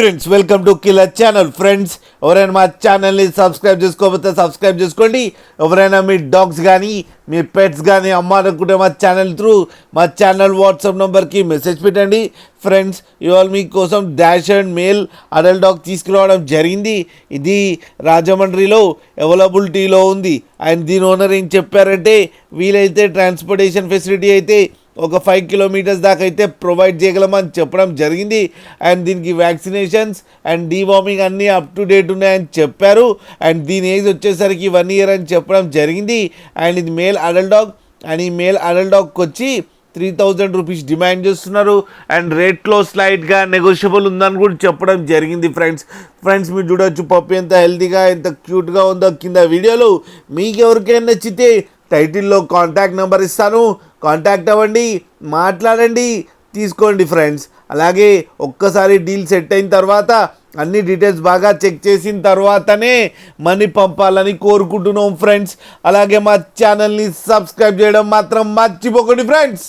Friends welcome to killer channel. Friends ఎవరైనా మా ఛానల్ని సబ్స్క్రైబ్ చేసుకోకపోతే సబ్స్క్రైబ్ చేసుకోండి. ఎవరైనా మీ డాగ్స్ కానీ మీ పెట్స్ కానీ అమ్మాలనుకుంటే మా ఛానల్ వాట్సాప్ నెంబర్కి మెసేజ్ పెట్టండి. ఫ్రెండ్స్ ఇవాళ మీకోసం dash and male adult dog తీసుకురావడం జరిగింది. ఇది రాజమండ్రిలో అవైలబిలిటీలో ఉంది. అండ్ దీని ఓనర్ ఏం చెప్పారంటే వీలైతే ట్రాన్స్పోర్టేషన్ ఫెసిలిటీ అయితే ఒక 5 కిలోమీటర్స్ దాకా అయితే ప్రొవైడ్ చేయగలమని చెప్పడం జరిగింది. అండ్ దీనికి వ్యాక్సినేషన్స్ అండ్ డీవార్మింగ్ అన్నీ అప్ టు డేట్ ఉన్నాయని చెప్పారు. అండ్ దీని ఏజ్ వచ్చేసరికి 1 year అని చెప్పడం జరిగింది. అండ్ ఇది మేల్ అడల్ట్ డాగ్. అండ్ ఈ మేల్ అడల్ట్ డాగ్కి వచ్చి 3,000 రూపీస్ డిమాండ్ చేస్తున్నారు. అండ్ రేట్లో స్లైట్గా నెగోషియబుల్ ఉందని కూడా చెప్పడం జరిగింది. ఫ్రెండ్స్ మీరు చూడవచ్చు పప్పి ఎంత హెల్తీగా ఎంత క్యూట్గా ఉందో కింద వీడియోలో. మీకు ఎవరికైనా నచ్చితే టైటిల్లో కాంటాక్ట్ నెంబర్ ఇస్తాను, కాంటాక్ట్ అవ్వండి, మాట్లాడండి, తీసుకోండి ఫ్రెండ్స్. అలాగే ఒక్కసారి డీల్ సెట్ అయిన తర్వాత అన్ని డీటెయిల్స్ బాగా చెక్ చేసిన తర్వాతనే మనీ పంపాలని కోరుకుంటున్నాం ఫ్రెండ్స్. అలాగే మా ఛానల్ని సబ్స్క్రైబ్ చేయడం మాత్రం మర్చిపోకండి ఫ్రెండ్స్.